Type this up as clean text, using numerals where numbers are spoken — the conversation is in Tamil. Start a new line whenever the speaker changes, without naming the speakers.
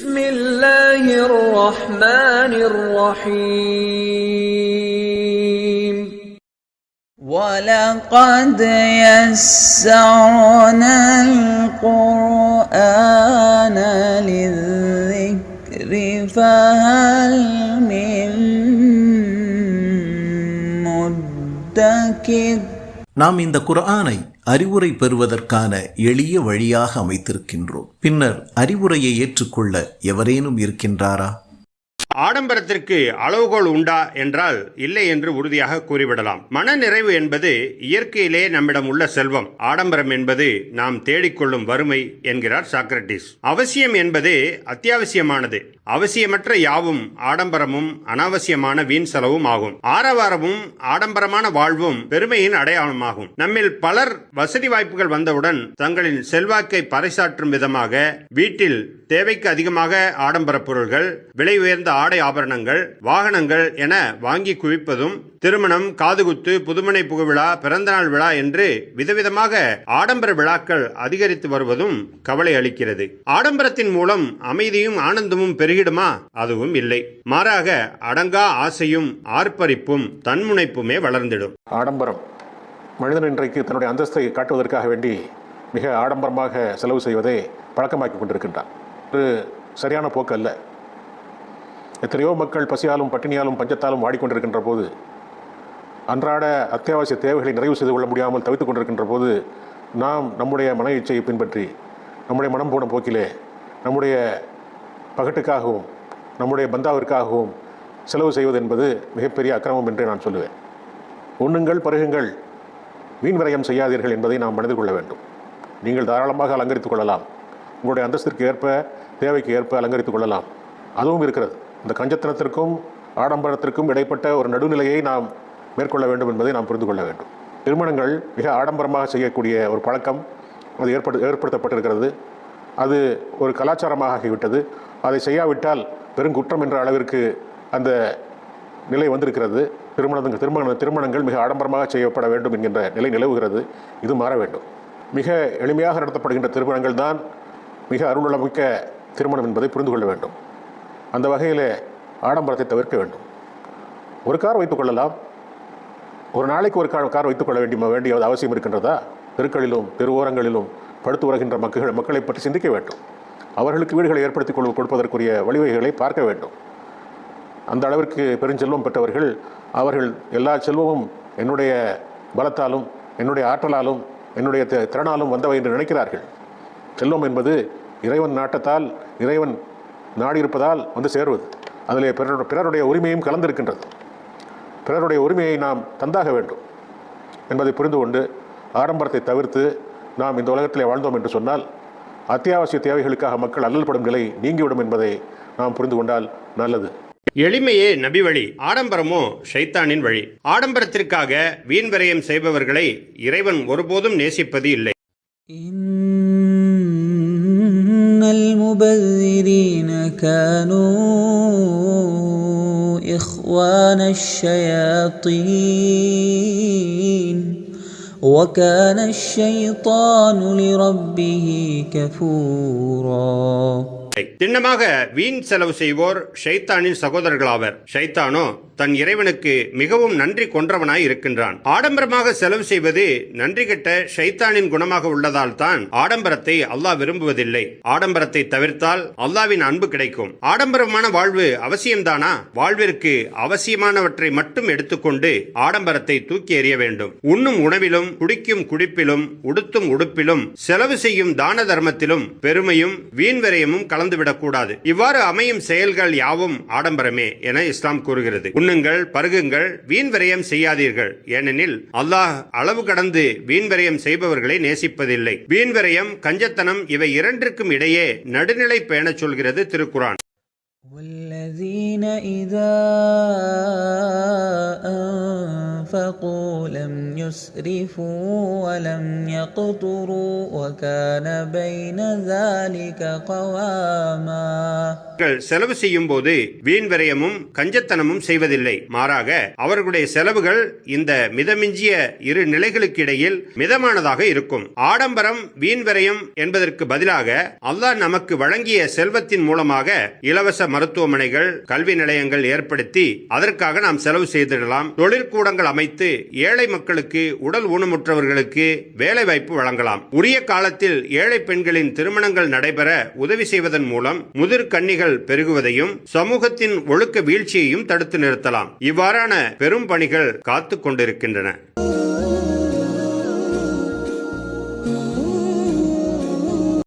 பிஸ்மில்லாஹிர் ரஹ்மானிர் ரஹீம்.
وَلَقَدْ يَسَّرْنَا الْقُرْآنَ لِلذِّكْرِ فَهَلْ مِن مُّدَّكِرٍ.
நாம் இந்த குர்ஆனை அறிவுரை பெறுவதற்கான எளிய வழியாக அமைத்திருக்கின்றோம். பின்னர் அறிவுரையை ஏற்றுக்கொள்ள எவரேனும் இருக்கின்றாரா?
ஆடம்பரத்திற்கு அளவுகோல் உண்டா என்றால் இல்லை என்று உறுதியாக கூறிவிடலாம். மன நிறைவு என்பது இயற்கையிலே நம்மிடம் உள்ள செல்வம். ஆடம்பரம் என்பது நாம் தேடிக்கொள்ளும் வறுமை என்கிறார் சாக்ரட்டிஸ். அவசியம் என்பது அத்தியாவசியமானது. அவசியமற்ற யாவும் ஆடம்பரமும் அனாவசியமான வீண் செலவும் ஆகும். ஆரவாரமும் ஆடம்பரமான வாழ்வும் பெருமையின் அடையாளமாகும். நம்மில் பலர் வசதி வாய்ப்புகள் வந்தவுடன் தங்களின் செல்வாக்கை பறைசாற்றும் விதமாக வீட்டில் தேவைக்கு அதிகமாக ஆடம்பர பொருள்கள், விலை உயர்ந்த ஆடை ஆபரணங்கள், வாகனங்கள் என வாங்கி குவிப்பதும், திருமணம், காதுகுத்து, புதுமனை புகுவிழா, பிறந்தநாள் விழா என்று விதவிதமாக ஆடம்பர விழாக்கள் அதிகரித்து வருவதும் கவலை அளிக்கிறது. ஆடம்பரத்தின் மூலம் அமைதியும் ஆனந்தமும் பெருகிடுமா? அதுவும் இல்லை. மாறாக அடங்கா ஆசையும் ஆர்ப்பரிப்பும் தன்முனைப்புமே வளர்ந்திடும்.
ஆடம்பரம் மனிதன் இன்றைக்கு தன்னுடைய அந்தஸ்தை காட்டுவதற்காக வேண்டி மிக ஆடம்பரமாக செலவு செய்வதை பழக்கமாக்கி கொண்டிருக்கின்றான். ஒரு சரியான போக்கு அல்ல. எத்தனையோ மக்கள் பசியாலும் பட்டினியாலும் பஞ்சத்தாலும் வாடிக்கொண்டிருக்கின்ற போது, அன்றாட அத்தியாவசிய தேவைகளை நிறைவு செய்து கொள்ள முடியாமல் தவித்துக் கொண்டிருக்கின்ற போது, நாம் நம்முடைய மன இச்சையை பின்பற்றி நம்முடைய மனம் போன போக்கிலே நம்முடைய பகட்டுக்காகவும் நம்முடைய பந்தாவிற்காகவும் செலவு செய்வது என்பது மிகப்பெரிய அக்கிரமம் என்றே நான் சொல்லுவேன். உண்ணுங்கள், பருகுங்கள், வீண் விரயம் செய்யாதீர்கள் என்பதை நாம் மனதில் கொள்ள வேண்டும். நீங்கள் தாராளமாக அலங்கரித்துக் கொள்ளலாம். உங்களுடைய அந்தஸ்திற்கு ஏற்ப, தேவைக்கு ஏற்ப அலங்கரித்துக் கொள்ளலாம். அதுவும் இருக்கிறது. இந்த கஞ்சத்தனத்திற்கும் ஆடம்பரத்திற்கும் இடைப்பட்ட ஒரு நடுநிலையை நாம் மேற்கொள்ள வேண்டும் என்பதை நாம் புரிந்து கொள்ள வேண்டும். திருமணங்கள் மிக ஆடம்பரமாக செய்யக்கூடிய ஒரு பழக்கம் அது ஏற்படுத்தப்பட்டிருக்கிறது. அது ஒரு கலாச்சாரமாக ஆகிவிட்டது. அதை செய்யாவிட்டால் பெருங்குற்றம் என்ற அளவிற்கு அந்த நிலை வந்திருக்கிறது. திருமணங்கள் மிக ஆடம்பரமாக செய்யப்பட வேண்டும் என்கின்ற நிலை நிலவுகிறது. இது மாற வேண்டும். மிக எளிமையாக நடத்தப்படுகின்ற திருமணங்கள் தான் மிக அருளுமிக்க திருமணம் என்பதை புரிந்து கொள்ள வேண்டும். அந்த வகையில் ஆடம்பரத்தை தவிர்க்க வேண்டும். ஒரு கார் வைத்துக் கொள்ளலாம். ஒரு நாளைக்கு ஒரு கார் வைத்துக் கொள்ள வேண்டிய அவசியம் இருக்கின்றதா? தெருக்களிலும் தெருவோரங்களிலும் படுத்து உறகின்ற மக்களை பற்றி சிந்திக்க வேண்டும். அவர்களுக்கு வீடுகளை ஏற்படுத்தி கொடுப்பதற்குரிய வழிவகைகளை பார்க்க வேண்டும். அந்த அளவிற்கு பெருஞ்செல்வம் பெற்றவர்கள், அவர்கள் எல்லா செல்வமும் என்னுடைய பலத்தாலும் என்னுடைய ஆற்றலாலும் என்னுடைய திறனாலும் வந்தவை என்று நினைக்கிறார்கள். செல்வம் என்பது இறைவன் நாட்டத்தால், இறைவன் நாடியிருப்பதால் வந்து சேருவது. அதிலே பிறருடைய உரிமையும் கலந்திருக்கின்றது. பிறருடைய உரிமையை நாம் தந்தாக வேண்டும் என்பதை புரிந்து கொண்டு ஆடம்பரத்தை தவிர்த்து நாம் இந்த உலகத்திலே வாழ்ந்தோம் என்று சொன்னால் அத்தியாவசிய தேவைகளுக்காக மக்கள் அல்லல்படும் நிலை நீங்கிவிடும் என்பதை நாம் புரிந்து கொண்டால் நல்லது.
எளிமையே நபி வழி, ஆடம்பரமோ ஷைத்தானின் வழி. ஆடம்பரத்திற்காக வீண் விரயம் செய்பவர்களை இறைவன் ஒருபோதும் நேசிப்பது இல்லை.
المبذرين كانوا إخوان الشياطين وكان الشيطان لربه كفورا.
திண்ணமாக வீண் செலவு செய்வோர் ஷைத்தானின் சகோதரர்களாவர். ஷைத்தானோ தன் இறைவனுக்கு மிகவும் நன்றி கொன்றவனாய் இருக்கின்றான். ஆடம்பரமாக செலவு செய்வது நன்றி கெட்ட ஷைத்தானின் குணமாக உள்ளதால் தான் ஆடம்பரத்தை அல்லாஹ் விரும்புவதில்லை. ஆடம்பரத்தை தவிர்த்தால் அல்லாஹ்வின் அன்பு கிடைக்கும். ஆடம்பரமான வாழ்வு அவசியம்தானா? வாழ்விற்கு அவசியமானவற்றை மட்டும் எடுத்துக்கொண்டு ஆடம்பரத்தை தூக்கி எறிய வேண்டும். உண்ணும் உணவிலும், குடிக்கும் குடிப்பிலும், உடுத்தும் உடுப்பிலும், செலவு செய்யும் தான தர்மத்திலும் பெருமையும் வீண் விரயமும் கலந்துவிடக்கூடாது. இவ்வாறு அமையும் செயல்கள் யாவும் ஆடம்பரமே என இஸ்லாம் கூறுகிறது. உண்ணுங்கள், பருகுங்கள், வீண் விரயம் செய்யாதீர்கள். ஏனெனில் அல்லாஹ் அளவு கடந்து வீண் விரயம் செய்பவர்களை நேசிப்பதில்லை. வீண் விரயம், கஞ்சத்தனம் இவை இரண்டிற்கும் இடையே நடுநிலை பேணச் சொல்கிறது திருக்குரான்.
والذين إذا أنفقوا لم يسرفوا ولم يقتروا وكان بين ذلك قواما.
செலவு செய்யும் போது வீண் விரயமும் கஞ்சத்தனமும் செய்வதில்லை. மாறாக அவர்களுடைய செலவுகள் இந்த மிதமிஞ்சிய இரு நிலைகளுக்கு இடையில் மிதமானதாக இருக்கும். ஆடம்பரம் வீண் விரயம் என்பதற்கு பதிலாக அல்லாஹ் நமக்கு வழங்கிய செல்வத்தின் மூலமாக இலவச மருத்துவமனைகள், கல்வி நிலையங்கள் ஏற்படுத்தி அதற்காக நாம் செலவு செய்திடலாம். தொழிற்கூடங்கள் அமைத்து ஏழை மக்களுக்கு, உடல் ஊனமுற்றவர்களுக்கு வேலை வாய்ப்பு வழங்கலாம். உரிய காலத்தில் ஏழை பெண்களின் திருமணங்கள் நடைபெற உதவி செய்வதன் மூலம் முதிர் கன்னிகள் பெருகுவதையும் சமூகத்தின் ஒழுக்க வீழ்ச்சியையும் தடுத்து நிறுத்தலாம். இவ்வாறான பெரும் பணிகள் காத்துக் கொண்டிருக்கின்றன.